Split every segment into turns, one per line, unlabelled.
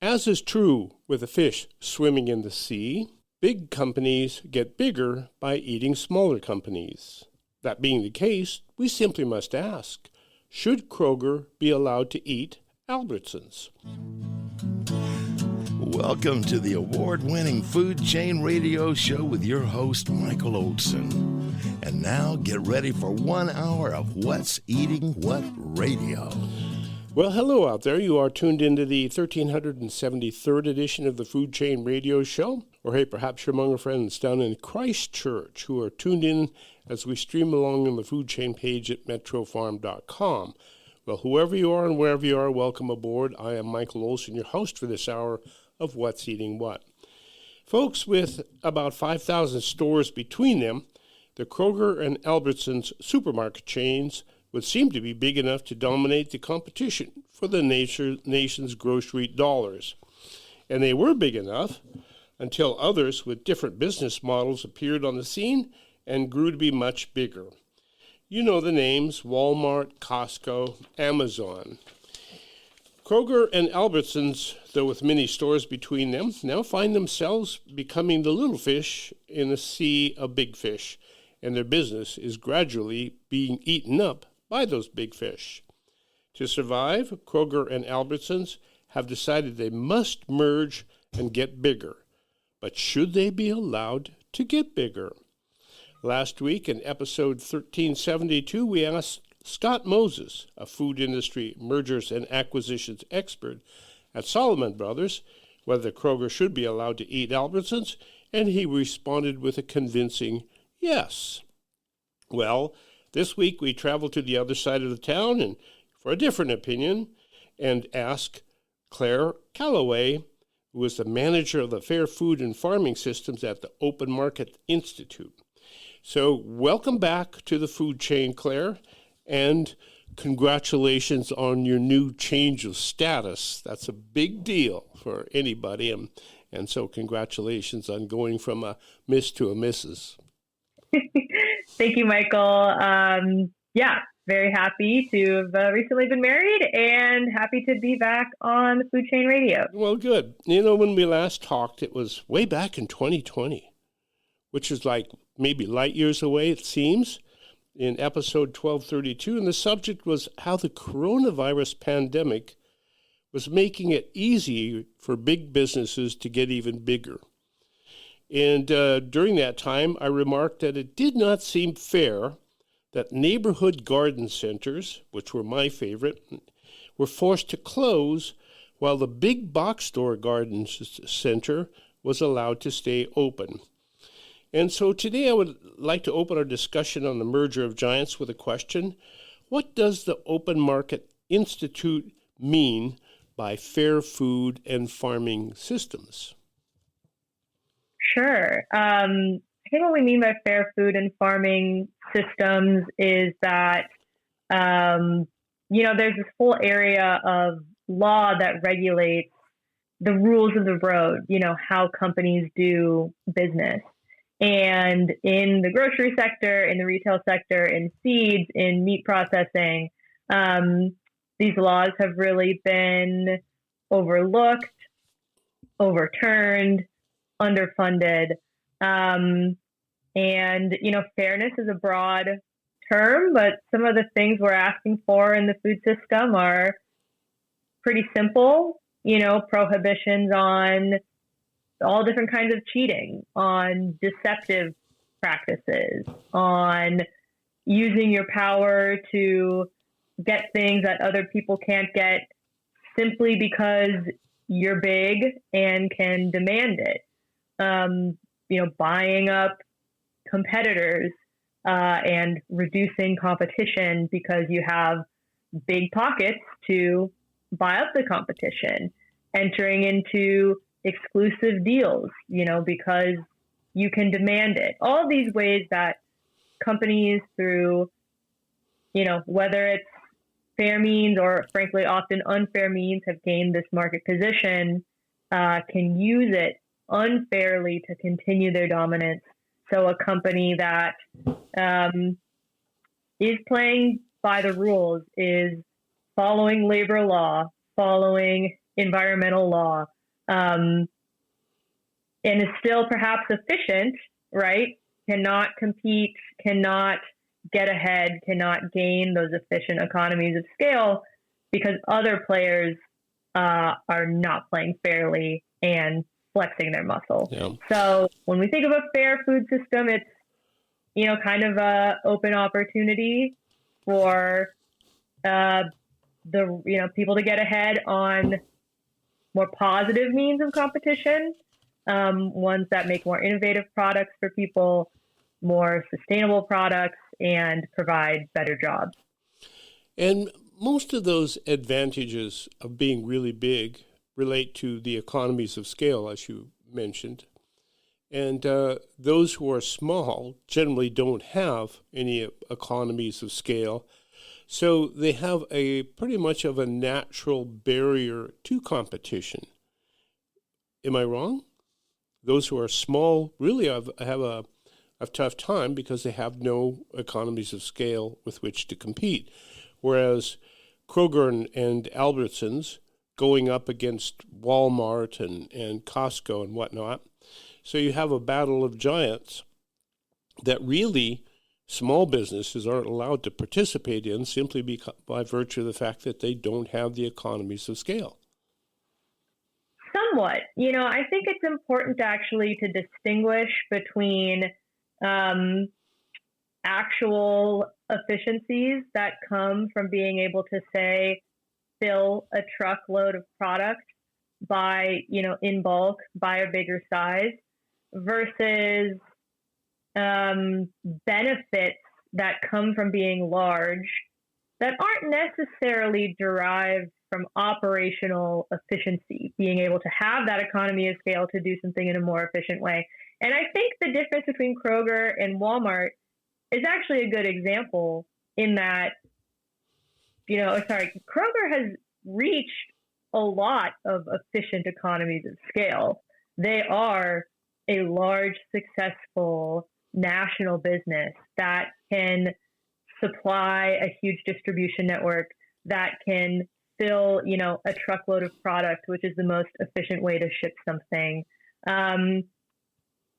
As is true with a fish swimming in the sea, big companies get bigger by eating smaller companies. That being the case, we simply must ask, should Kroger be allowed to eat Albertsons?
Welcome to the award-winning Food Chain Radio Show with your host, Michael Olson. And now get ready for 1 hour of What's Eating What Radio.
Well, hello out there. You are tuned into the 1373rd edition of the Food Chain Radio Show. Or hey, perhaps you're among our friends down in Christchurch who are tuned in as we stream along on the Food Chain page at metrofarm.com. Well, whoever you are and wherever you are, welcome aboard. I am Michael Olson, your host for this hour of What's Eating What. Folks, with about 5,000 stores between them, the Kroger and Albertsons supermarket chains would seem to be big enough to dominate the competition for the nation's grocery dollars. And they were big enough until others with different business models appeared on the scene and grew to be much bigger. You know the names: Walmart, Costco, Amazon. Kroger and Albertsons, though with many stores between them, now find themselves becoming the little fish in a sea of big fish, and their business is gradually being eaten up by those big fish. To survive, Kroger and Albertsons have decided they must merge and get bigger. But should they be allowed to get bigger? Last week in episode 1372, we asked Scott Moses, a food industry mergers and acquisitions expert at Solomon Brothers, whether Kroger should be allowed to eat Albertsons, and he responded with a convincing yes. Well, this week we travel to the other side of the town and for a different opinion and ask Claire Kelloway, who is the manager of the Fair Food and Farming Systems at the Open Market Institute. So welcome back to the food chain, Claire. And congratulations on your new change of status. That's a big deal for anybody. And so congratulations on going from a Miss to a Mrs.
Thank you, Michael. Very happy to have recently been married and happy to be back on the Food Chain Radio.
Well, good. You know, when we last talked, it was way back in 2020, which is like maybe light years away, it seems, in episode 1232, and the subject was how the coronavirus pandemic was making it easy for big businesses to get even bigger. And during that time, I remarked that it did not seem fair that neighborhood garden centers, which were my favorite, were forced to close while the big box store garden center was allowed to stay open. And so today I would like to open our discussion on the merger of giants with a question. What does the Open Market Institute mean by fair food and farming systems?
Sure. I think what we mean by fair food and farming systems is that, there's this whole area of law that regulates the rules of the road, how companies do business. And in the grocery sector, in the retail sector, in seeds, in meat processing, these laws have really been overlooked, overturned, underfunded. Fairness is a broad term, but some of the things we're asking for in the food system are pretty simple, prohibitions on all different kinds of cheating, on deceptive practices, on using your power to get things that other people can't get simply because you're big and can demand it. Buying up competitors and reducing competition because you have big pockets to buy up the competition, entering into exclusive deals, because you can demand it. All these ways that companies through, whether it's fair means or frankly often unfair means have gained this market position, can use it unfairly to continue their dominance. So a company that is playing by the rules, is following labor law, following environmental law, and is still perhaps efficient, right? Cannot compete, cannot get ahead, cannot gain those efficient economies of scale because other players are not playing fairly and flexing their muscle.
Yeah.
So when we think of a fair food system, it's, kind of a open opportunity for people to get ahead on more positive means of competition, ones that make more innovative products for people, more sustainable products, and provide better jobs.
And most of those advantages of being really big relate to the economies of scale, as you mentioned. And those who are small generally don't have any economies of scale. So they have a pretty much of a natural barrier to competition. Am I wrong? Those who are small really have a tough time because they have no economies of scale with which to compete. Whereas Kroger and Albertsons going up against Walmart and Costco and whatnot. So you have a battle of giants that really small businesses aren't allowed to participate in simply by virtue of the fact that they don't have the economies of scale.
Somewhat. I think it's important actually to distinguish between actual efficiencies that come from being able to, say, fill a truckload of product by, in bulk, by a bigger size, versus benefits that come from being large that aren't necessarily derived from operational efficiency, being able to have that economy of scale to do something in a more efficient way. And I think the difference between Kroger and Walmart is actually a good example in that, Kroger has reached a lot of efficient economies of scale. They are a large, successful national business that can supply a huge distribution network, that can fill, a truckload of product, which is the most efficient way to ship something.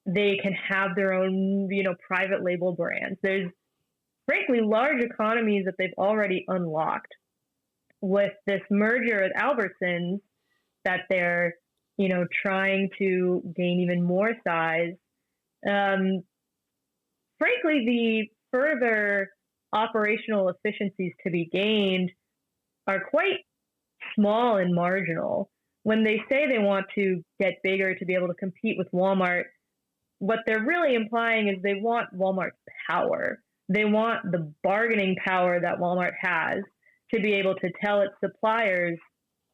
They can have their own, private label brands. There's frankly large economies that they've already unlocked with this merger with Albertsons that they're, trying to gain even more size. Frankly, the further operational efficiencies to be gained are quite small and marginal. When they say they want to get bigger to be able to compete with Walmart, what they're really implying is they want Walmart's power. They want the bargaining power that Walmart has to be able to tell its suppliers,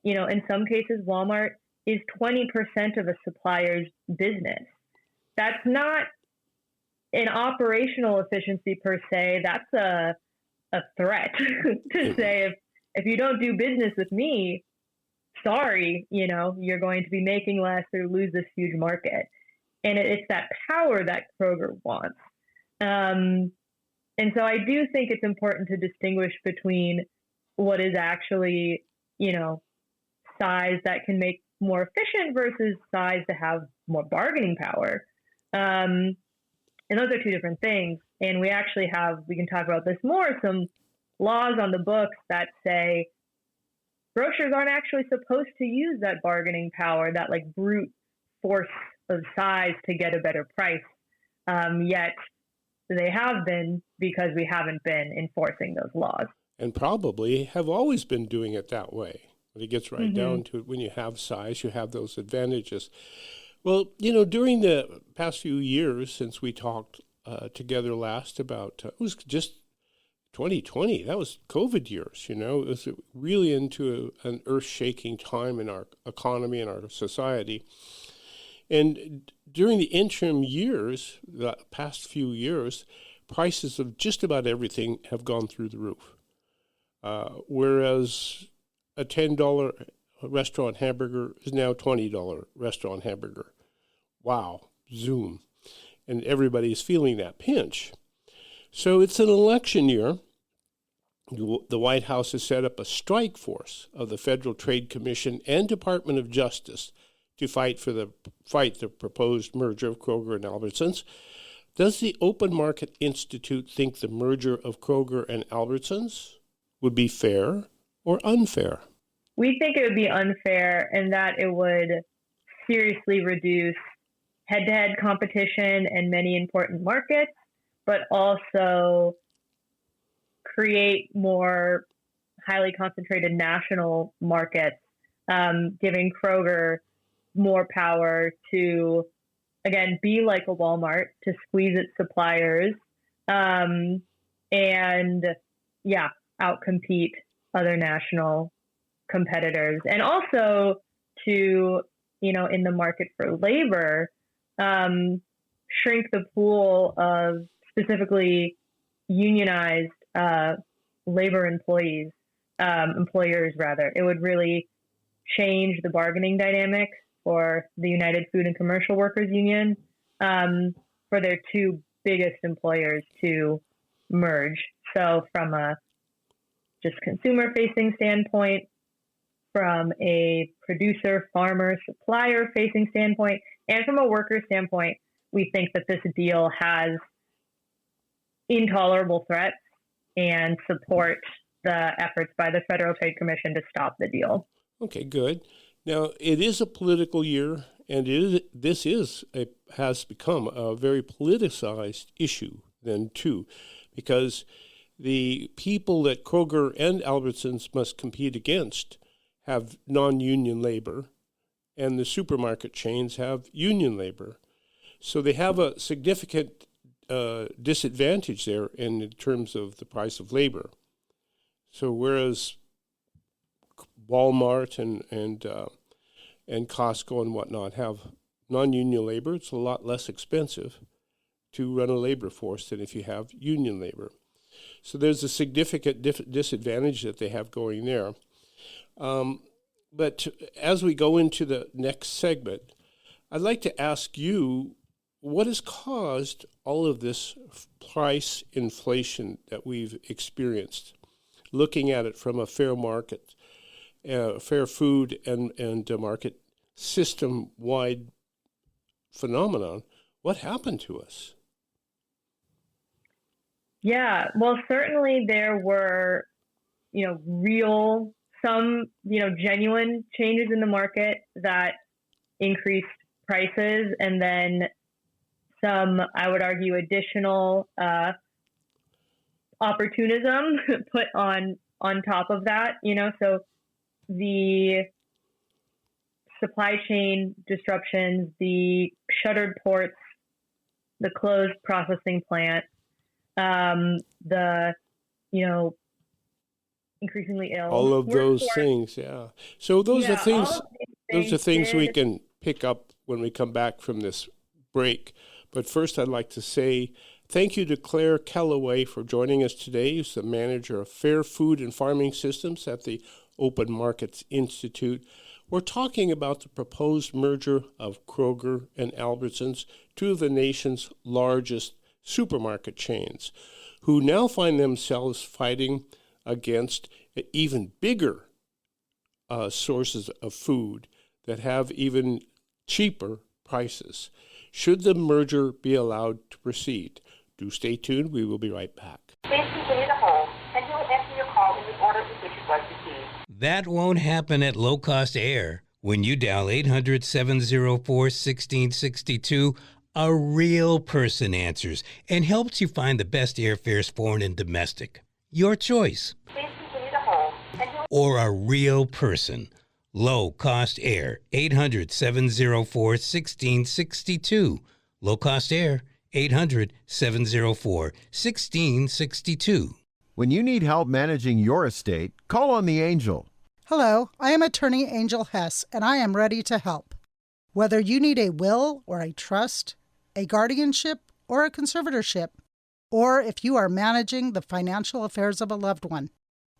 in some cases, Walmart is 20% of a supplier's business. That's not an operational efficiency per se. That's a threat to say, if you don't do business with me, sorry, you're going to be making less or lose this huge market. And it's that power that Kroger wants. And so I do think it's important to distinguish between what is actually, size that can make more efficient versus size to have more bargaining power. And those are two different things. And we actually we can talk about this more, some laws on the books that say grocers aren't actually supposed to use that bargaining power, that like brute force of size to get a better price. Yet they have been, because we haven't been enforcing those laws.
And probably have always been doing it that way. When it gets right down to it, when you have size, you have those advantages. Well, during the past few years since we talked together last about, it was just 2020, that was COVID years, it was really into an earth-shaking time in our economy and our society. And during the interim years, the past few years, prices of just about everything have gone through the roof. Whereas a $10 restaurant hamburger is now $20 restaurant hamburger. Wow, zoom. And everybody's feeling that pinch. So it's an election year. The White House has set up a strike force of the Federal Trade Commission and Department of Justice to fight the proposed merger of Kroger and Albertsons. Does the Open Market Institute think the merger of Kroger and Albertsons would be fair or unfair?
We think it would be unfair and that it would seriously reduce head-to-head competition in many important markets, but also create more highly concentrated national markets, giving Kroger more power to, again, be like a Walmart, to squeeze its suppliers, and outcompete other national competitors. And also to, in the market for labor, shrink the pool of specifically unionized labor employers. It would really change the bargaining dynamic for the United Food and Commercial Workers Union, for their two biggest employers to merge. So from a just consumer-facing standpoint, from a producer, farmer, supplier-facing standpoint, and from a worker standpoint, we think that this deal has intolerable threats and support the efforts by the Federal Trade Commission to stop the deal.
Okay, good. Now, it is a political year, and this has become a very politicized issue then too, because the people that Kroger and Albertsons must compete against have non-union labor, and the supermarket chains have union labor. So they have a significant disadvantage there in terms of the price of labor. So whereas Walmart and Costco and whatnot have non-union labor, it's a lot less expensive to run a labor force than if you have union labor. So there's a significant disadvantage that they have going there. But as we go into the next segment, I'd like to ask you, what has caused all of this price inflation that we've experienced? Looking at it from a fair market, fair food and market system-wide phenomenon, what happened to us?
Yeah, well, certainly there were, genuine changes in the market that increased prices, and then some, I would argue, additional opportunism put on top of that, so the supply chain disruptions, the shuttered ports, the closed processing plant, the, increasingly ill.
All of those things, yeah. So those are things. Those are things we can pick up when we come back from this break. But first, I'd like to say thank you to Claire Kelloway for joining us today. She's the manager of Fair Food and Farming Systems at the Open Markets Institute. We're talking about the proposed merger of Kroger and Albertsons, two of the nation's largest supermarket chains, who now find themselves fighting against even bigger sources of food that have even cheaper prices. Should the merger be allowed to proceed? Do stay tuned. We will be right back.
Please continue to hold, and he will answer your call in the order in which it was received.
That won't happen at Low Cost Air. When you dial 800-704-1662, a real person answers and helps you find the best airfares, foreign and domestic. Your choice.
Please continue to hold, and
or a real person. Low Cost Air, 800-704-1662. Low Cost Air, 800-704-1662.
When you need help managing your estate, call on the Angel.
Hello, I am Attorney Angel Hess, and I am ready to help. Whether you need a will or a trust, a guardianship or a conservatorship, or if you are managing the financial affairs of a loved one,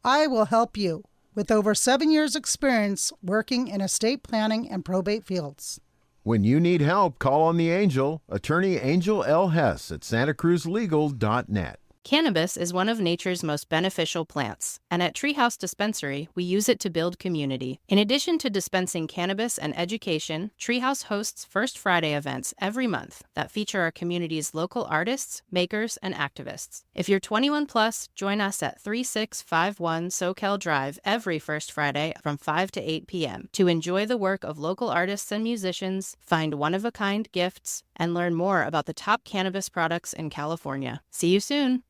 I will help you with over 7 years' experience working in estate planning and probate fields.
When you need help, call on the Angel, Attorney Angel L. Hess at santacruzlegal.net.
Cannabis is one of nature's most beneficial plants, and at Treehouse Dispensary, we use it to build community. In addition to dispensing cannabis and education, Treehouse hosts First Friday events every month that feature our community's local artists, makers, and activists. If you're 21 plus, join us at 3651 Soquel Drive every First Friday from 5 to 8 p.m. to enjoy the work of local artists and musicians, find one-of-a-kind gifts, and learn more about the top cannabis products in California. See you soon.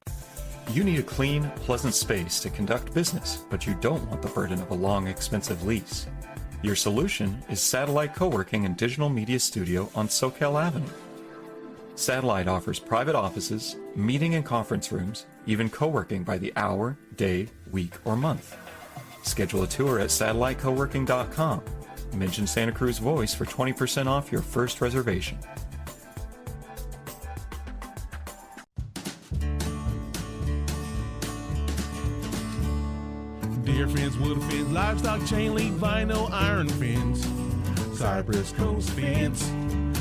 You need a clean, pleasant space to conduct business, but you don't want the burden of a long, expensive lease. Your solution is Satellite Co-working and Digital Media Studio on Soquel Avenue. Satellite offers private offices, meeting and conference rooms, even co-working by the hour, day, week, or month. Schedule a tour at satellitecoworking.com. Mention Santa Cruz Voice for 20% off your first reservation.
Deer fence, wood fence, livestock chain link, vinyl, iron fence, Cypress Coast fence,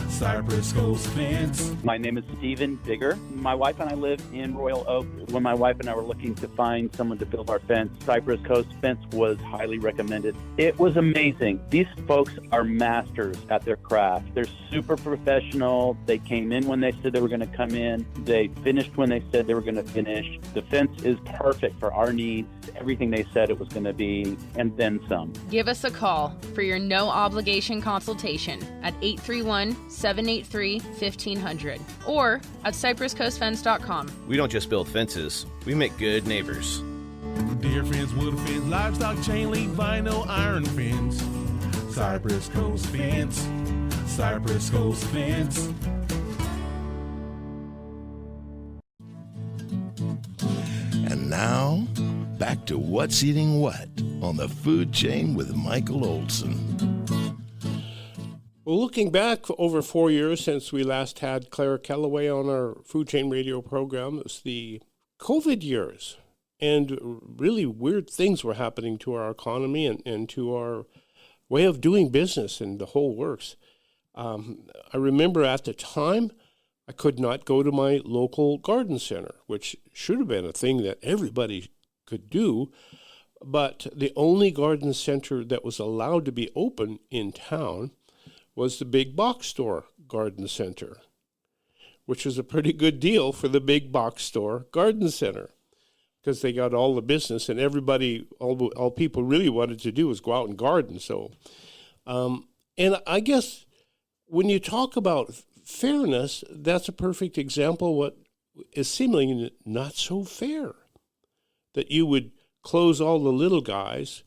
Cypress Coast fence.
My name is Stephen Digger. My wife and I live in Royal Oak. When my wife and I were looking to find someone to build our fence, Cypress Coast Fence was highly recommended. It was amazing. These folks are masters at their craft. They're super professional. They came in when they said they were going to come in. They finished when they said they were going to finish. The fence is perfect for our needs, everything they said it was going to be, and then some.
Give us a call for your no-obligation consultation at 831-783-1500 or at cypresscoastfence.com.
We don't just build fences, we make good neighbors.
Deer fence, wood fence, livestock chain link, vinyl, iron fence, Cypress Coast fence, Cypress Coast fence.
And now, back to What's Eating What on the Food Chain with Michael Olson.
Well, looking back over 4 years since we last had Claire Kelloway on our Food Chain Radio program, it was the COVID years. And really weird things were happening to our economy and to our way of doing business and the whole works. I remember at the time, I could not go to my local garden center, which should have been a thing that everybody could do. But the only garden center that was allowed to be open in town was the big box store garden center, which was a pretty good deal for the big box store garden center because they got all the business and everybody, all people really wanted to do was go out and garden. So, and I guess when you talk about fairness, that's a perfect example of what is seemingly not so fair, that you would close all the little guys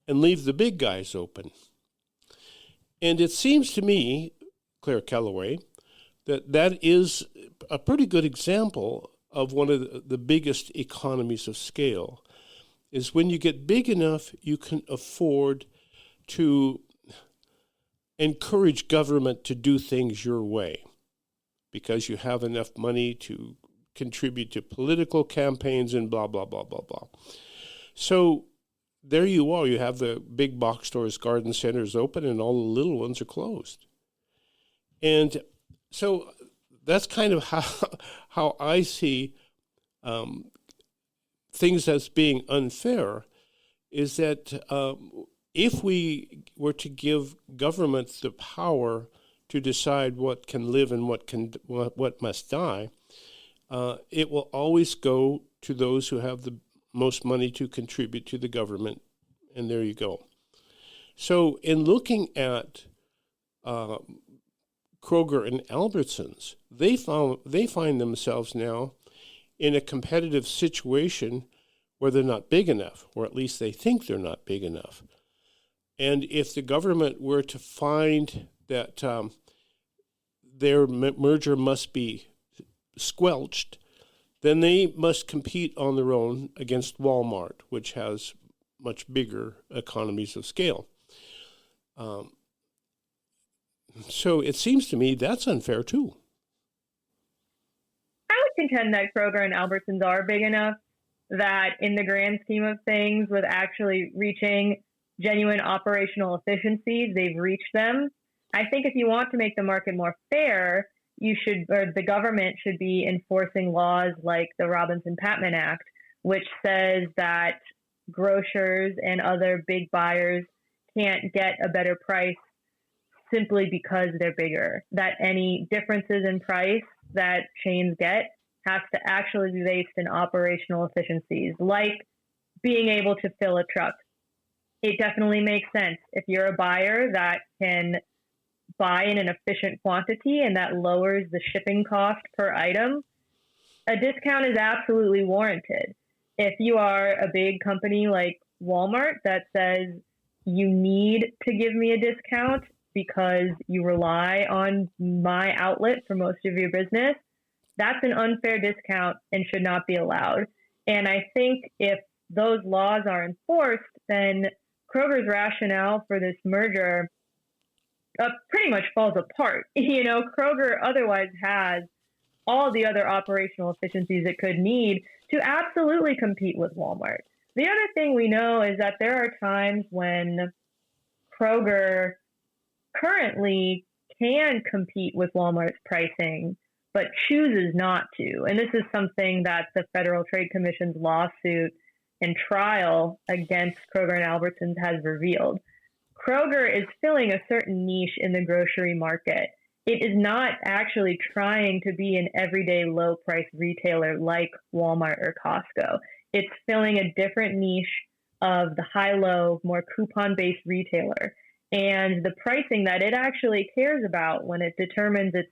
and leave the big guys open. And it seems to me, Claire Kelloway, that is a pretty good example of one of the biggest economies of scale, is when you get big enough, you can afford to encourage government to do things your way because you have enough money to contribute to political campaigns and blah, blah, blah, blah, blah. So there you are. You have the big box stores, garden centers open, and all the little ones are closed. And so that's kind of how I see things as being unfair, is that if we were to give government the power to decide what can live and what must die, it will always go to those who have the most money to contribute to the government, and there you go. So in looking at Kroger and Albertsons, they find themselves now in a competitive situation where they're not big enough, or at least they think they're not big enough. And if the government were to find that their merger must be squelched, then they must compete on their own against Walmart, which has much bigger economies of scale. So it seems to me that's unfair too.
I would contend that Kroger and Albertsons are big enough that in the grand scheme of things, with actually reaching genuine operational efficiencies, they've reached them. I think if you want to make the market more fair, the government should be enforcing laws like the Robinson-Patman Act, which says that grocers and other big buyers can't get a better price simply because they're bigger, that any differences in price that chains get has to actually be based in operational efficiencies, like being able to fill a truck. It definitely makes sense. If you're a buyer that can buy in an efficient quantity and that lowers the shipping cost per item, a discount is absolutely warranted. If you are a big company like Walmart that says you need to give me a discount because you rely on my outlet for most of your business, that's an unfair discount and should not be allowed. And I think if those laws are enforced, then Kroger's rationale for this merger pretty much falls apart. Kroger otherwise has all the other operational efficiencies it could need to absolutely compete with Walmart. The other thing we know is that there are times when Kroger currently can compete with Walmart's pricing, but chooses not to. And this is something that the Federal Trade Commission's lawsuit and trial against Kroger and Albertsons has revealed. Kroger is filling a certain niche in the grocery market. It is not actually trying to be an everyday low price retailer like Walmart or Costco. It's filling a different niche of the high-low, more coupon-based retailer. And the pricing that it actually cares about when it determines its,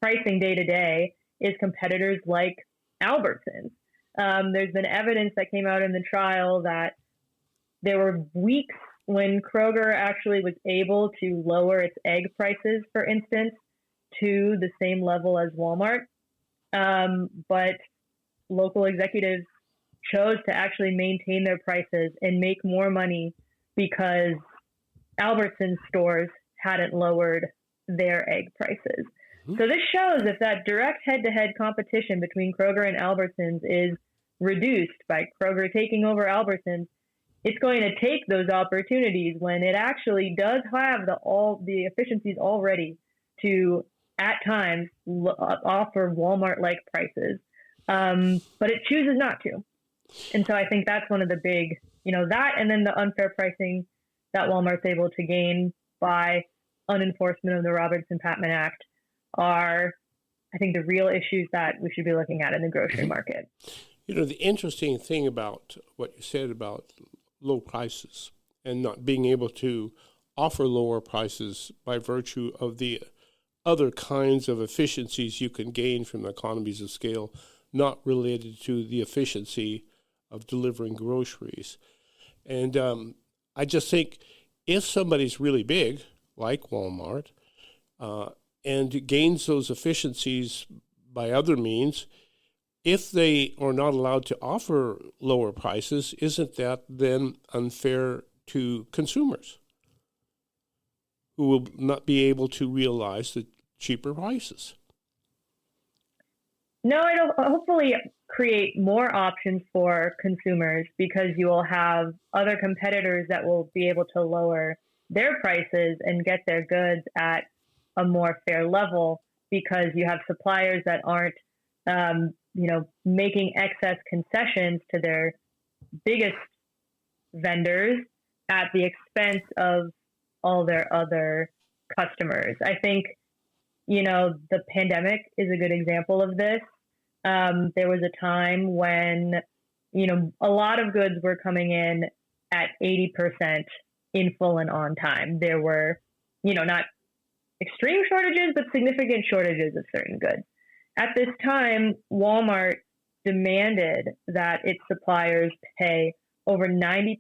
pricing day to day is competitors like Albertsons. There's been evidence that came out in the trial that there were weeks when Kroger actually was able to lower its egg prices, for instance, to the same level as Walmart. But local executives chose to actually maintain their prices and make more money because Albertsons stores hadn't lowered their egg prices. So this shows if that direct head-to-head competition between Kroger and Albertsons is reduced by Kroger taking over Albertsons, it's going to take those opportunities when it actually does have the efficiencies already to, at times, offer Walmart-like prices. But it chooses not to. And so I think that's one of the big, that and then the unfair pricing that Walmart's able to gain by unenforcement of the Robinson-Patman Act are, I think, the real issues that we should be looking at in the grocery market.
The interesting thing about what you said about low prices and not being able to offer lower prices by virtue of the other kinds of efficiencies you can gain from economies of scale, not related to the efficiency of delivering groceries. And I just think if somebody's really big, like Walmart, and gains those efficiencies by other means, if they are not allowed to offer lower prices, isn't that then unfair to consumers who will not be able to realize the cheaper prices?
No, it'll hopefully create more options for consumers because you will have other competitors that will be able to lower their prices and get their goods at a more fair level because you have suppliers that aren't, making excess concessions to their biggest vendors at the expense of all their other customers. I think, the pandemic is a good example of this. There was a time when, a lot of goods were coming in at 80% in full and on time. There were, not extreme shortages, but significant shortages of certain goods. At this time, Walmart demanded that its suppliers pay over 90%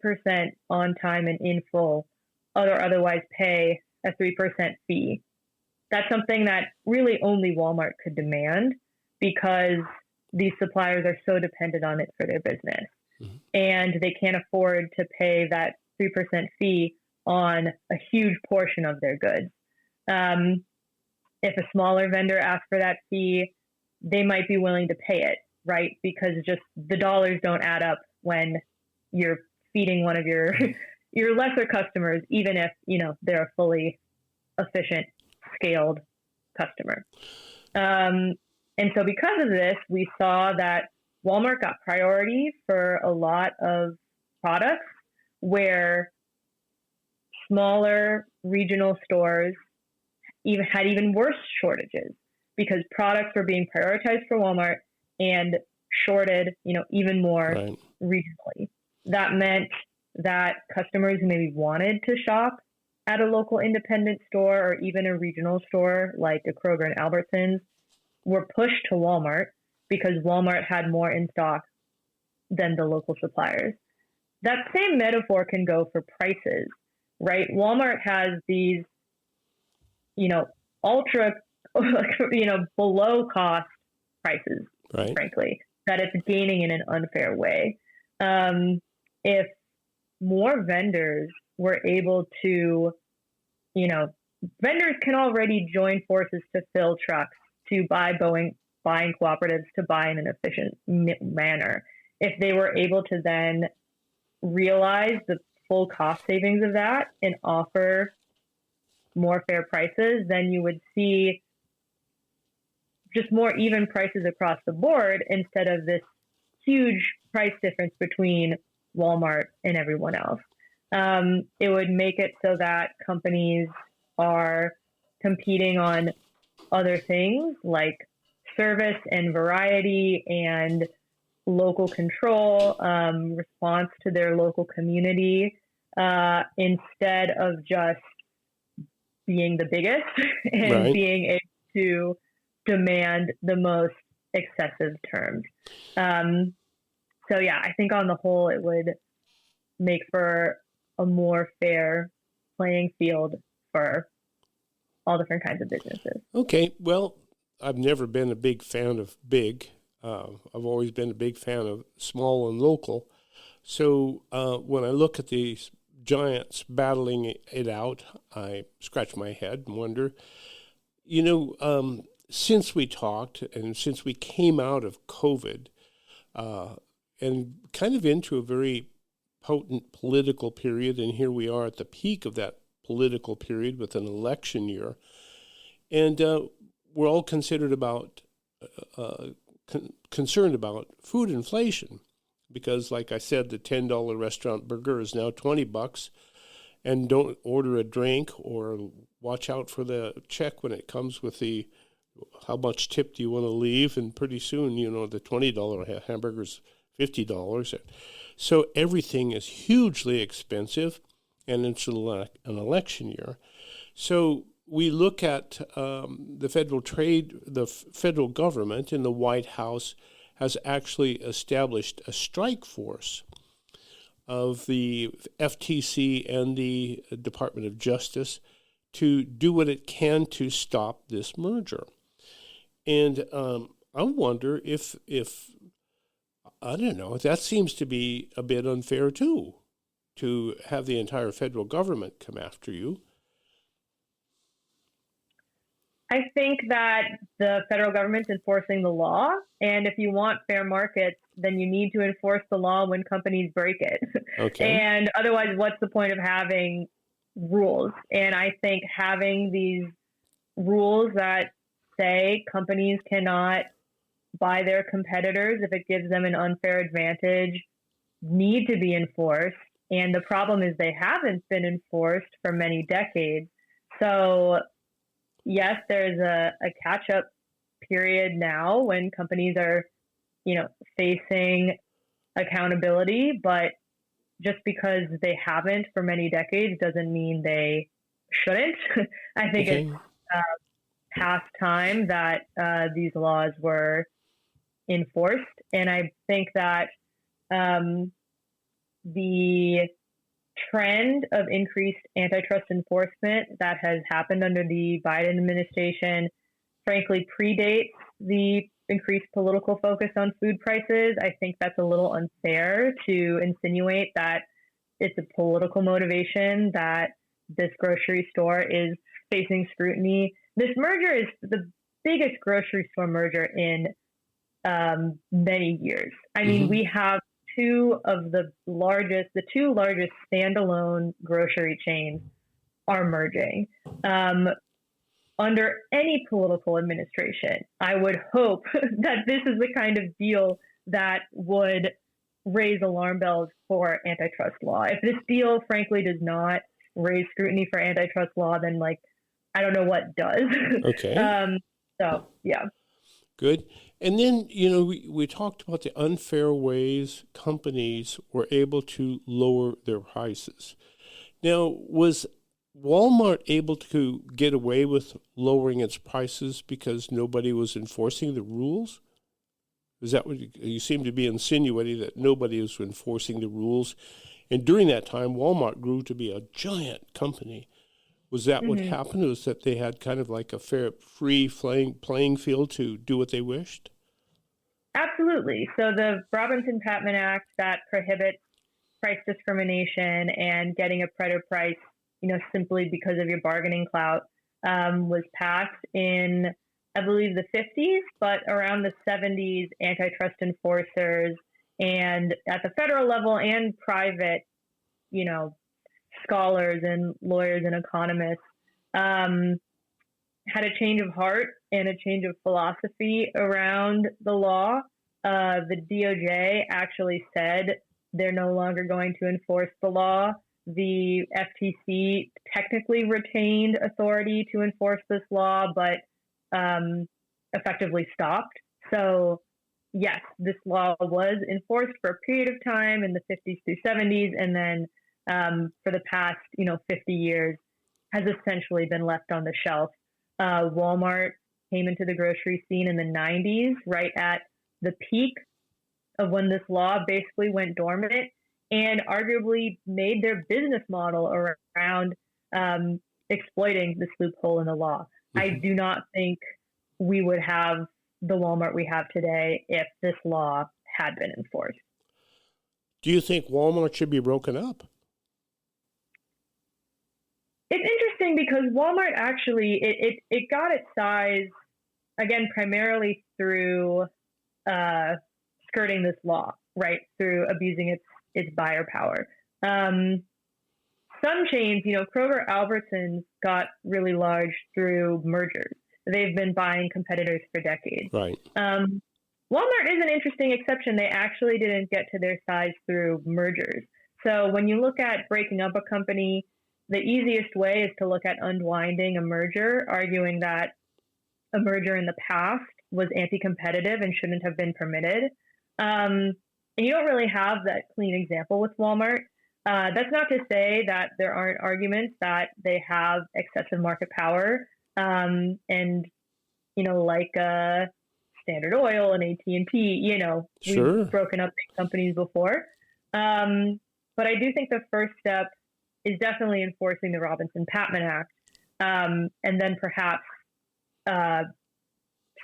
on time and in full, or otherwise pay a 3% fee. That's something that really only Walmart could demand because these suppliers are so dependent on it for their business. Mm-hmm. And they can't afford to pay that 3% fee on a huge portion of their goods. If a smaller vendor asks for that fee, they might be willing to pay it, right? Because just the dollars don't add up when you're feeding one of your lesser customers, even if, they're a fully efficient, scaled customer. And so because of this, we saw that Walmart got priority for a lot of products where smaller regional stores had even worse shortages because products were being prioritized for Walmart and shorted, even more regionally. That meant that customers who maybe wanted to shop at a local independent store or even a regional store like a Kroger and Albertsons were pushed to Walmart because Walmart had more in stock than the local suppliers. That same metaphor can go for prices, right? Walmart has these, ultra, below cost prices, frankly, that it's gaining in an unfair way. If more vendors were able to, vendors can already join forces to fill trucks, to buy buying cooperatives, to buy in an efficient manner. If they were able to then realize the full cost savings of that and offer more fair prices, then you would see just more even prices across the board instead of this huge price difference between Walmart and everyone else. It would make it so that companies are competing on other things like service and variety and local control, response to their local community, instead of just being the biggest and being able to demand the most excessive terms. So yeah, I think on the whole, it would make for a more fair playing field for all different kinds of businesses.
Okay, well, I've never been a big fan of big. I've always been a big fan of small and local. So when I look at these giants battling it out, I scratch my head and wonder, since we talked and since we came out of COVID and kind of into a very potent political period, and here we are at the peak of that political period with an election year, and we're all concerned about food inflation because, like I said, the $10 restaurant burger is now $20, and don't order a drink or watch out for the check when it comes with the how much tip do you want to leave, and pretty soon, the $20 hamburger's $50. So everything is hugely expensive, and it's an election year. So we look at the federal government and the White House has actually established a strike force of the FTC and the Department of Justice to do what it can to stop this merger. And I wonder if I don't know, that seems to be a bit unfair too, to have the entire federal government come after you.
I think that the federal government's enforcing the law, and if you want fair markets, then you need to enforce the law when companies break it. Okay. And otherwise, what's the point of having rules? And I think having these rules that say companies cannot buy their competitors if it gives them an unfair advantage need to be enforced. And the problem is they haven't been enforced for many decades. So yes, there's a catch-up period now when companies are, facing accountability, but just because they haven't for many decades doesn't mean they shouldn't. I think it's past time that these laws were enforced. And I think that the trend of increased antitrust enforcement that has happened under the Biden administration, frankly, predates the increased political focus on food prices. I think that's a little unfair to insinuate that it's a political motivation that this grocery store is facing scrutiny. This merger is the biggest grocery store merger in many years. I mean, we have two largest standalone grocery chains are merging. under any political administration, I would hope that this is the kind of deal that would raise alarm bells for antitrust law. If this deal, frankly, does not raise scrutiny for antitrust law, then I don't know what does.
Okay.
So, yeah.
Good. And then, we talked about the unfair ways companies were able to lower their prices. Now, was Walmart able to get away with lowering its prices because nobody was enforcing the rules? Is that what you seem to be insinuating, that nobody was enforcing the rules? And during that time, Walmart grew to be a giant company. Was that what happened? Was that they had kind of like a fair, free playing field to do what they wished?
Absolutely. So the Robinson-Patman Act that prohibits price discrimination and getting a better price, simply because of your bargaining clout, was passed in, I believe, the 50s, but around the 70s, antitrust enforcers and at the federal level and private, scholars and lawyers and economists had a change of heart and a change of philosophy around the law. The DOJ actually said they're no longer going to enforce the law. The FTC technically retained authority to enforce this law, but effectively stopped. So, yes, this law was enforced for a period of time in the 50s through 70s, and then for the past, 50 years has essentially been left on the shelf. Walmart came into the grocery scene in the 90s, right at the peak of when this law basically went dormant, and arguably made their business model around exploiting this loophole in the law. I do not think we would have the Walmart we have today if this law had been enforced.
Do you think Walmart should be broken up?
It's interesting because Walmart actually, it got its size, again, primarily through skirting this law, right, through abusing its buyer power. Some chains, Kroger Albertsons got really large through mergers. They've been buying competitors for decades.
Right.
Walmart is an interesting exception. They actually didn't get to their size through mergers. So when you look at breaking up a company, the easiest way is to look at unwinding a merger, arguing that a merger in the past was anti-competitive and shouldn't have been permitted. And you don't really have that clean example with Walmart. That's not to say that there aren't arguments that they have excessive market power, and like Standard Oil and AT&T.
Sure.
We've broken up big companies before, but I do think the first step is definitely enforcing the Robinson-Patman Act, and then perhaps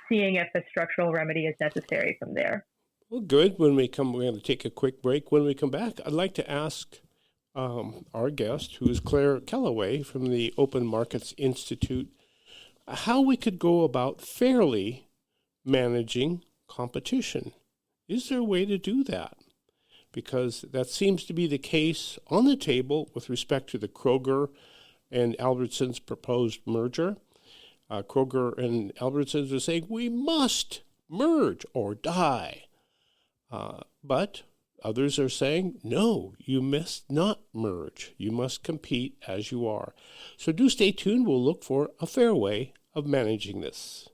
seeing if a structural remedy is necessary from there.
Well, good. When we come, we're going to take a quick break. When we come back, I'd like to ask our guest, who is Claire Kelloway from the Open Markets Institute, how we could go about fairly managing competition. Is there a way to do that? Because that seems to be the case on the table with respect to the Kroger and Albertsons proposed merger. Kroger and Albertsons are saying we must merge or die. But others are saying, no, you must not merge. You must compete as you are. So do stay tuned. We'll look for a fair way of managing this.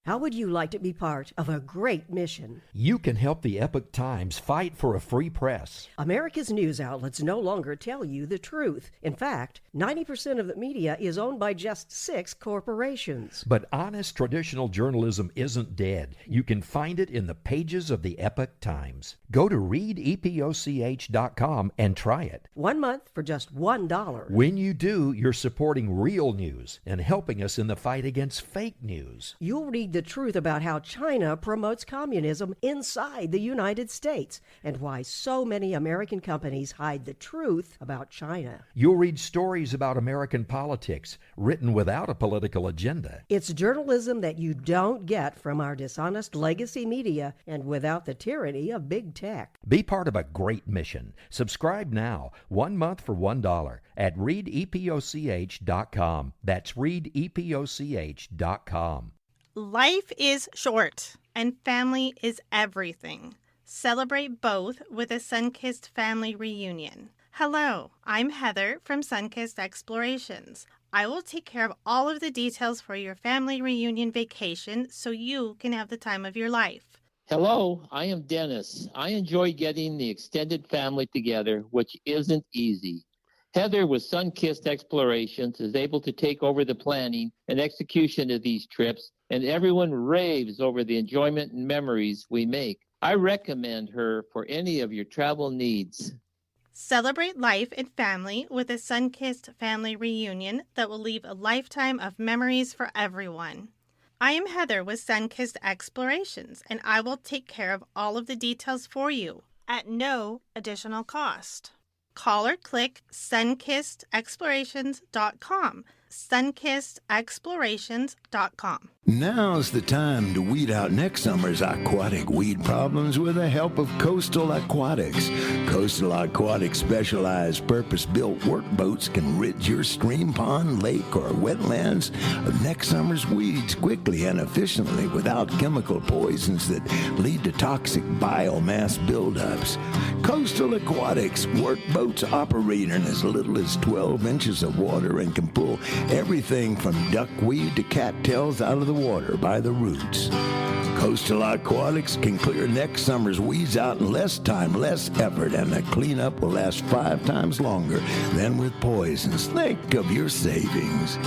How would you like to be part of a great mission?
You can help the Epoch Times fight for a free press.
America's news outlets no longer tell you the truth. In fact, 90% of the media is owned by just 6 corporations.
But honest traditional journalism isn't dead. You can find it in the pages of the Epoch Times. Go to readepoch.com and try it.
1 month for just $1.
When you do, you're supporting real news and helping us in the fight against fake news.
You'll read the truth about how China promotes communism inside the United States and why so many American companies hide the truth about China.
You'll read stories about American politics written without a political agenda.
It's journalism that you don't get from our dishonest legacy media and without the tyranny of big tech.
Be part of a great mission. Subscribe now, 1 month for $1 at readepoch.com. That's readepoch.com.
Life is short, and family is everything. Celebrate both with a Sunkissed family reunion. Hello, I'm Heather from Sunkissed Explorations. I will take care of all of the details for your family reunion vacation so you can have the time of your life.
Hello, I am Dennis. I enjoy getting the extended family together, which isn't easy. Heather with Sunkissed Explorations is able to take over the planning and execution of these trips, and everyone raves over the enjoyment and memories we make. I recommend her for any of your travel needs.
Celebrate life and family with a Sunkissed family reunion that will leave a lifetime of memories for everyone. I am Heather with Sunkissed Explorations, and I will take care of all of the details for you at no additional cost. Call or click sunkissedexplorations.com. sunkissedexplorations.com.
Now's the time to weed out next summer's aquatic weed problems with the help of Coastal Aquatics. Coastal Aquatics' specialized purpose-built workboats can rid your stream, pond, lake, or wetlands of next summer's weeds quickly and efficiently without chemical poisons that lead to toxic biomass buildups. Coastal Aquatics workboats operate in as little as 12 inches of water and can pull everything from duckweed to cattails out of the water by the roots. Coastal Aquatics can clear next summer's weeds out in less time, less effort, and the cleanup will last 5 times longer than with poisons. Think of your savings.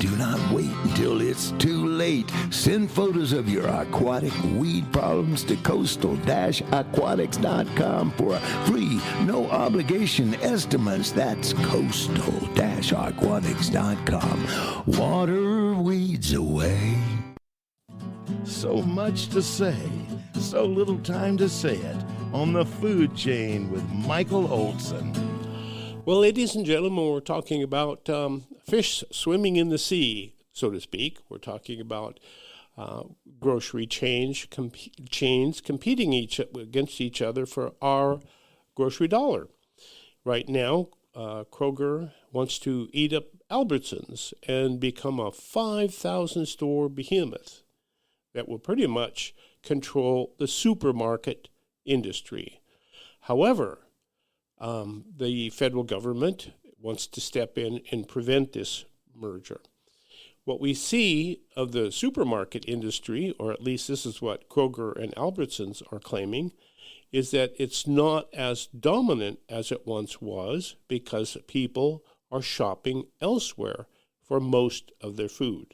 Do not wait until it's too late. Send photos of your aquatic weed problems to coastal-aquatics.com for a free, no-obligation estimates. That's coastal-aquatics.com. Water weeds away. So much to say, so little time to say it on the food chain with Michael Olson.
Well, ladies and gentlemen, we're talking about fish swimming in the sea, so to speak. We're talking about grocery chains competing against each other for our grocery dollar. Right now, Kroger wants to eat up Albertsons and become a 5,000-store behemoth that will pretty much control the supermarket industry. However, the federal government wants to step in and prevent this merger. What we see of the supermarket industry, or at least this is what Kroger and Albertsons are claiming, is that it's not as dominant as it once was because people are shopping elsewhere for most of their food.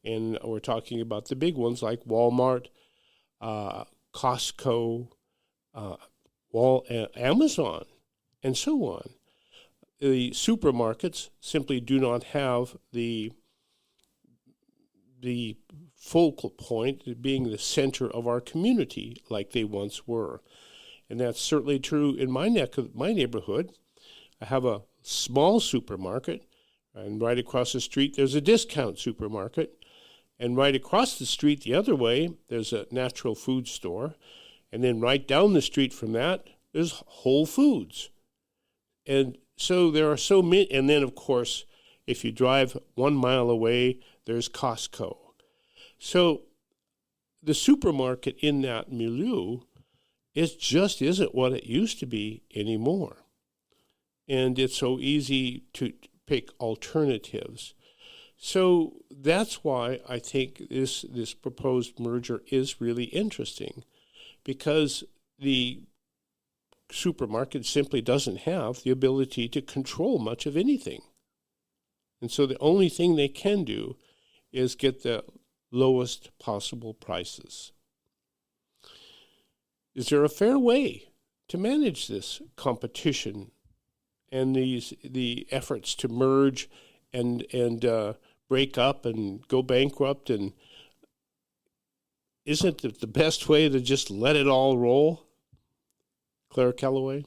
And we're talking about the big ones like Walmart, Costco, Amazon, and so on. The supermarkets simply do not have the focal point, being the center of our community like they once were. And that's certainly true in my neighborhood. I have a small supermarket, and right across the street there's a discount supermarket. And right across the street the other way, there's a natural food store. And then right down the street from that, there's Whole Foods. And so there are so many. And then, of course, if you drive 1 mile away, there's Costco. So the supermarket in that milieu isn't what it used to be anymore. And it's so easy to pick alternatives. So that's why I think this proposed merger is really interesting, because the supermarket simply doesn't have the ability to control much of anything. And so the only thing they can do is get the lowest possible prices. Is there a fair way to manage this competition and the efforts to merge and break up and go bankrupt and isn't it the best way to just let it all roll? Claire Kelloway?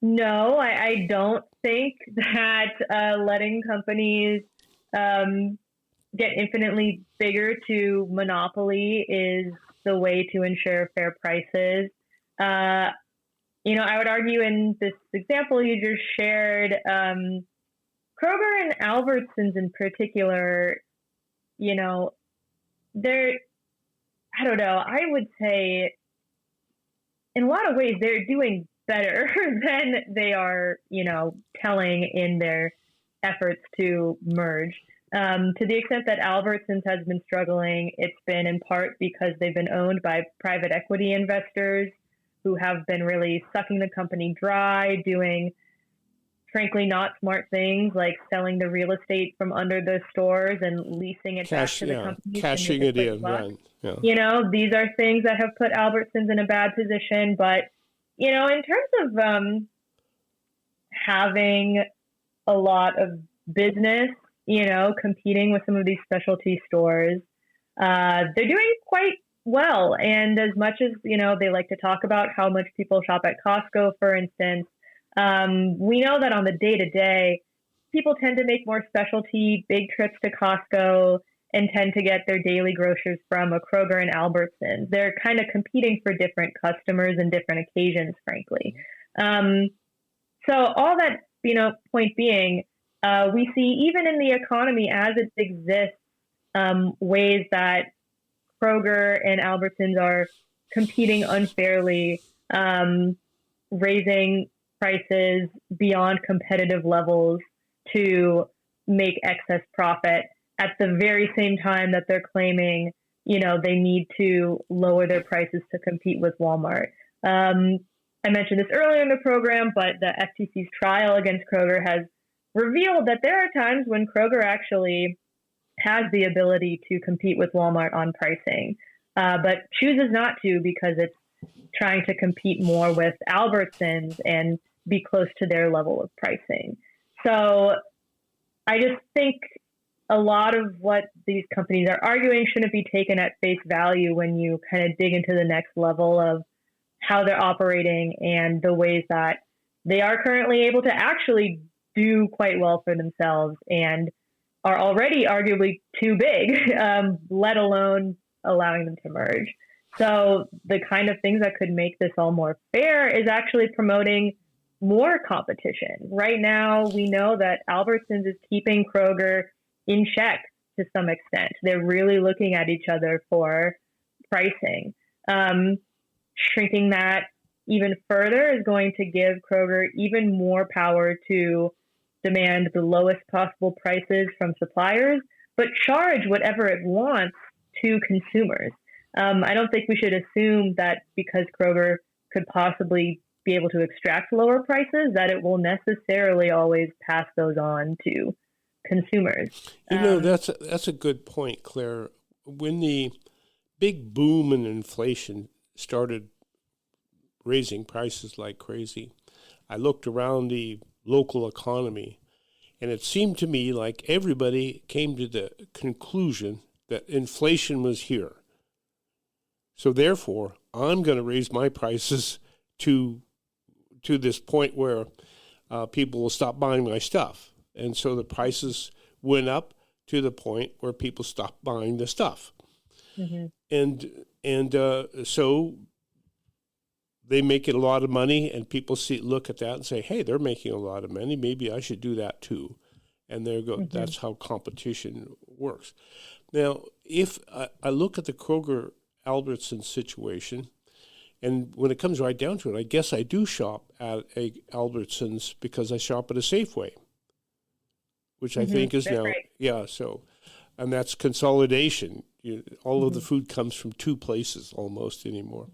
No, I don't think that letting companies get infinitely bigger to monopoly is the way to ensure fair prices. I would argue in this example you just shared, Kroger and Albertsons in particular, they're, I don't know, I would say in a lot of ways they're doing better than they are, telling in their efforts to merge. To the extent that Albertsons has been struggling, it's been in part because they've been owned by private equity investors who have been really sucking the company dry, doing, frankly, not smart things like selling the real estate from under the stores and leasing it back to the company.
Cashing it in, right.
Yeah. These are things that have put Albertsons in a bad position. But, in terms of having a lot of business, competing with some of these specialty stores, they're doing quite well. And as much as, they like to talk about how much people shop at Costco, for instance, we know that on the day-to-day, people tend to make more specialty, big trips to Costco and tend to get their daily groceries from a Kroger and Albertsons. They're kind of competing for different customers and different occasions, frankly. So all that, point being, we see even in the economy as it exists, ways that Kroger and Albertsons are competing unfairly, raising prices beyond competitive levels to make excess profit at the very same time that they're claiming, they need to lower their prices to compete with Walmart. I mentioned this earlier in the program, but the FTC's trial against Kroger has revealed that there are times when Kroger actually has the ability to compete with Walmart on pricing, but chooses not to because it's trying to compete more with Albertsons and be close to their level of pricing. So I just think a lot of what these companies are arguing shouldn't be taken at face value when you kind of dig into the next level of how they're operating and the ways that they are currently able to actually do quite well for themselves and are already arguably too big, let alone allowing them to merge. So the kind of things that could make this all more fair is actually promoting more competition. Right now, we know that Albertsons is keeping Kroger in check to some extent. They're really looking at each other for pricing. Shrinking that even further is going to give Kroger even more power to demand the lowest possible prices from suppliers, but charge whatever it wants to consumers. I don't think we should assume that because Kroger could possibly be able to extract lower prices, that it will necessarily always pass those on to consumers.
That's a good point, Claire. When the big boom in inflation started raising prices like crazy, I looked around the local economy, and it seemed to me like everybody came to the conclusion that inflation was here. So therefore, I'm going to raise my prices to this point where people will stop buying my stuff. And so the prices went up to the point where people stopped buying the stuff. Mm-hmm. And so they make it a lot of money, and people look at that and say, hey, they're making a lot of money. Maybe I should do that too. And there you go. Mm-hmm. That's how competition works. Now, if I look at the Kroger Albertsons situation, and when it comes right down to it, I guess I do shop at a Albertsons because I shop at a Safeway, which I think is now, right. Yeah, so, and that's consolidation. All of the food comes from two places almost anymore.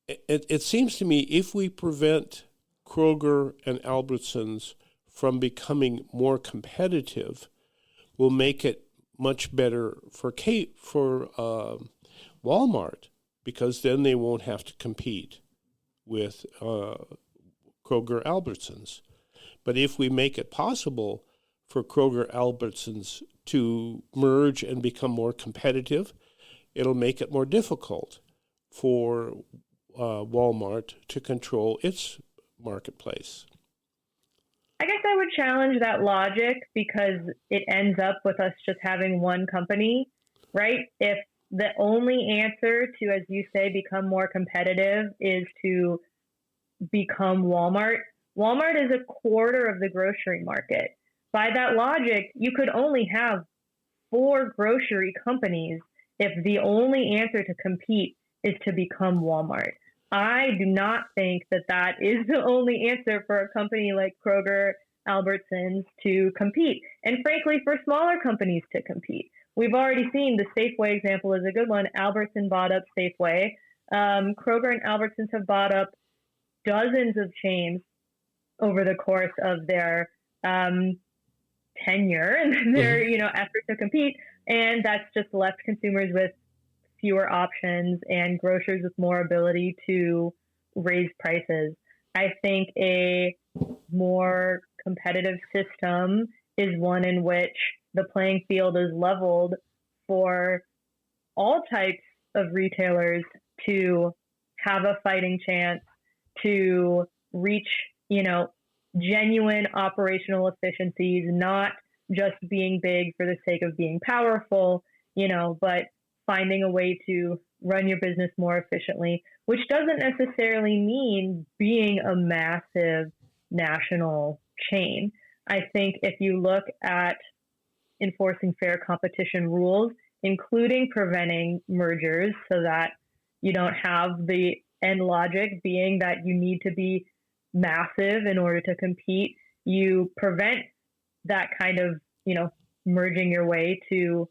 It seems to me if we prevent Kroger and Albertsons from becoming more competitive, we'll make it much better for Walmart, because then they won't have to compete with Kroger Albertsons. But if we make it possible for Kroger Albertsons to merge and become more competitive. It'll make it more difficult for Walmart to control its marketplace.
I guess I would challenge that logic because it ends up with us just having one company, right? If the only answer to, as you say, become more competitive is to become Walmart, Walmart is a quarter of the grocery market. By that logic, you could only have 4 grocery companies if the only answer to compete is to become Walmart. I do not think that that is the only answer for a company like Kroger, Albertsons to compete, and frankly, for smaller companies to compete. We've already seen the Safeway example is a good one. Albertson bought up Safeway. Kroger and Albertsons have bought up dozens of chains over the course of their tenure and their effort to compete, and that's just left consumers with fewer options and grocers with more ability to raise prices. I think a more competitive system is one in which the playing field is leveled for all types of retailers to have a fighting chance to reach, genuine operational efficiencies, not just being big for the sake of being powerful, but finding a way to run your business more efficiently, which doesn't necessarily mean being a massive national chain. I think if you look at enforcing fair competition rules, including preventing mergers so that you don't have the end logic being that you need to be massive in order to compete, you prevent that kind of, merging your way to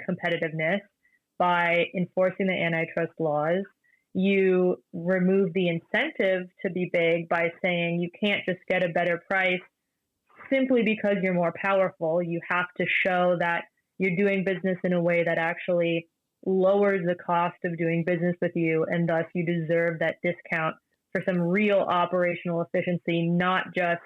competitiveness by enforcing the antitrust laws. You remove the incentive to be big by saying you can't just get a better price simply because you're more powerful. You have to show that you're doing business in a way that actually lowers the cost of doing business with you, and thus you deserve that discount for some real operational efficiency, not just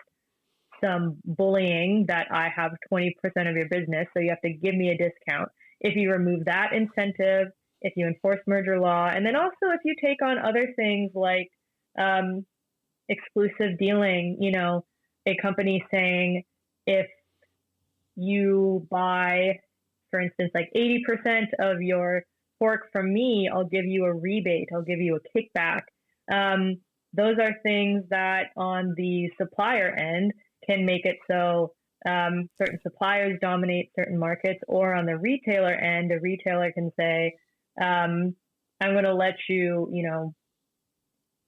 some bullying that I have 20% of your business, so you have to give me a discount. If you remove that incentive, if you enforce merger law, and then also if you take on other things like exclusive dealing, a company saying if you buy, for instance, like 80% of your pork from me, I'll give you a rebate, I'll give you a kickback. Those are things that on the supplier end can make it so certain suppliers dominate certain markets, or on the retailer end, a retailer can say, I'm going to let you,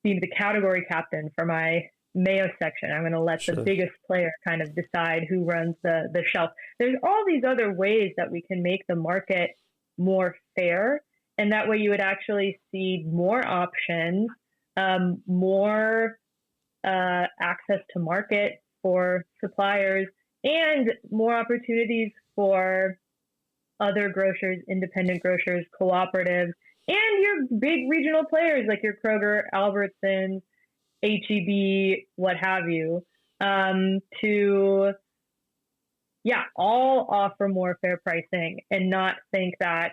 be the category captain for my mayo section. I'm going to let the biggest player kind of decide who runs the shelf. There's all these other ways that we can make the market more fair, and that way you would actually see more options, more access to market for suppliers, and more opportunities for other grocers, independent grocers, cooperatives, and your big regional players like your Kroger, Albertsons, H-E-B, what have you, to all offer more fair pricing and not think that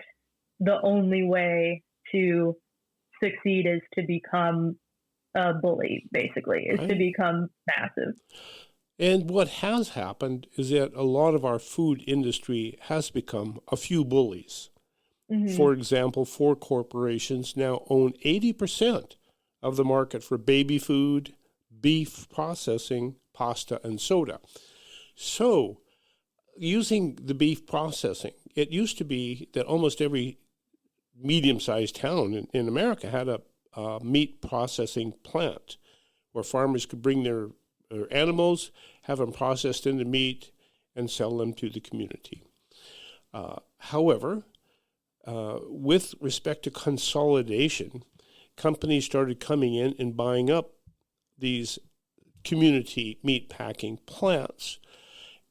the only way to succeed is to become a bully, basically, is to become massive.
And what has happened is that a lot of our food industry has become a few bullies. Mm-hmm. For example, 4 corporations now own 80% of the market for baby food, beef processing, pasta, and soda. So, using the beef processing, it used to be that almost every medium-sized town in America had a meat processing plant where farmers could bring their animals, have them processed into meat, and sell them to the community. However, with respect to consolidation, companies started coming in and buying up these community meat packing plants.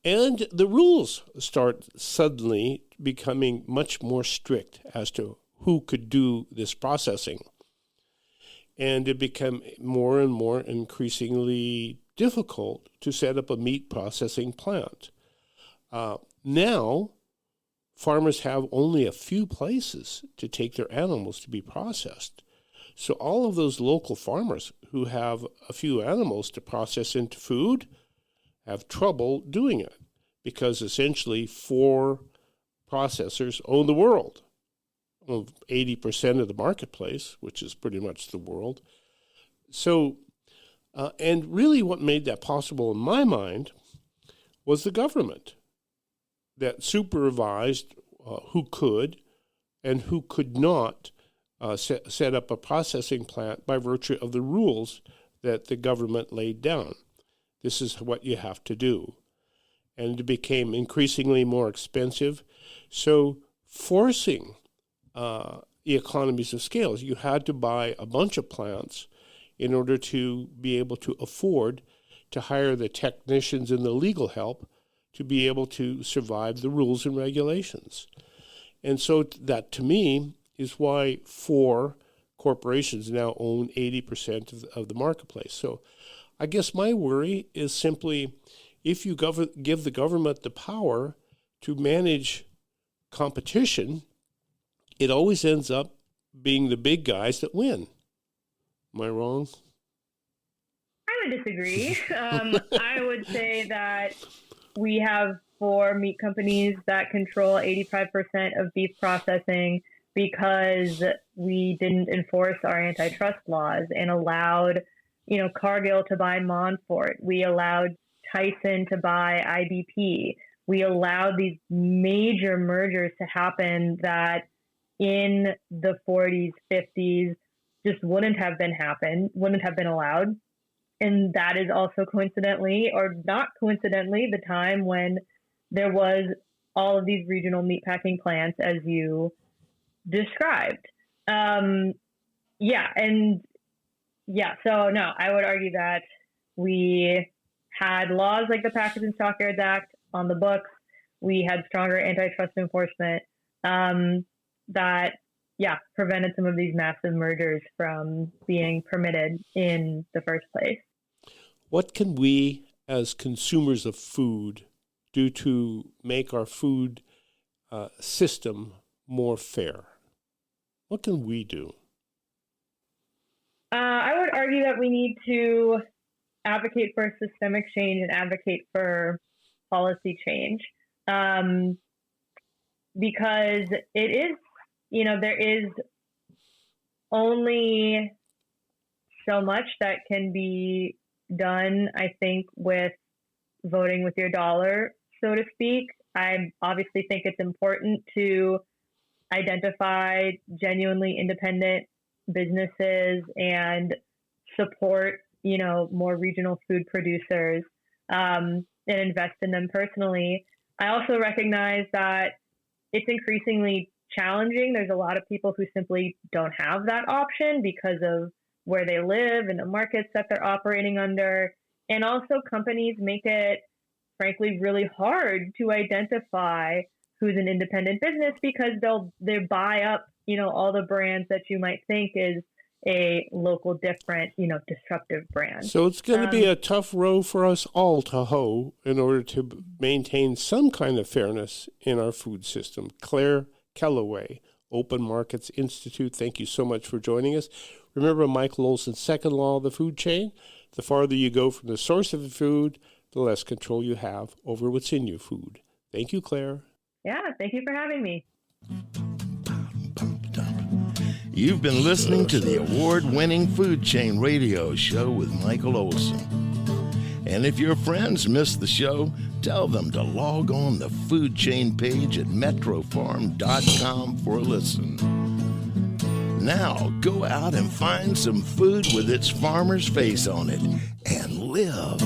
And the rules start suddenly becoming much more strict as to who could do this processing. And it became more and more increasingly difficult to set up a meat processing plant. now farmers have only a few places to take their animals to be processed. So all of those local farmers who have a few animals to process into food have trouble doing it because essentially 4 processors own the world. Well, 80% of the marketplace, which is pretty much the world. So, and really what made that possible in my mind was the government that supervised who could and who could not set up a processing plant by virtue of the rules that the government laid down. This is what you have to do. And it became increasingly more expensive. So forcing the economies of scale, you had to buy a bunch of plants in order to be able to afford to hire the technicians and the legal help to be able to survive the rules and regulations. And so that, to me, is why 4 corporations now own 80% of the marketplace. So I guess my worry is simply if you give the government the power to manage competition, it always ends up being the big guys that win. Am I wrong?
I would disagree. I would say that we have 4 meat companies that control 85% of beef processing because we didn't enforce our antitrust laws and allowed, Cargill to buy Montfort. We allowed Tyson to buy IBP. We allowed these major mergers to happen that in the 40s, 50s just wouldn't have been allowed. And that is also coincidentally, or not coincidentally, the time when there was all of these regional meatpacking plants, as you described. So no, I would argue that we had laws like the Package and Stockyards Act on the books. We had stronger antitrust enforcement that prevented some of these massive mergers from being permitted in the first place.
What can we, as consumers of food, do to make our food system more fair? What can we do?
I would argue that we need to advocate for systemic change and advocate for policy change, because it is, there is only so much that can be done, I think, with voting with your dollar, so to speak. I obviously think it's important to identify genuinely independent businesses and support, more regional food producers and invest in them personally. I also recognize that it's increasingly challenging. There's a lot of people who simply don't have that option because of where they live and the markets that they're operating under. And also companies make it, frankly, really hard to identify who's an independent business because they buy up, all the brands that you might think is a local, different, disruptive brand.
So it's going to be a tough row for us all to hoe in order to maintain some kind of fairness in our food system. Claire Kelloway, Open Markets Institute, thank you so much for joining us. Remember Michael Olson's second law of the food chain? The farther you go from the source of the food, the less control you have over what's in your food. Thank you, Claire.
Yeah, thank you for having me.
You've been listening to the award-winning Food Chain Radio Show with Michael Olson. And if your friends missed the show, tell them to log on the Food Chain page at metrofarm.com for a listen. Now, go out and find some food with its farmer's face on it and live.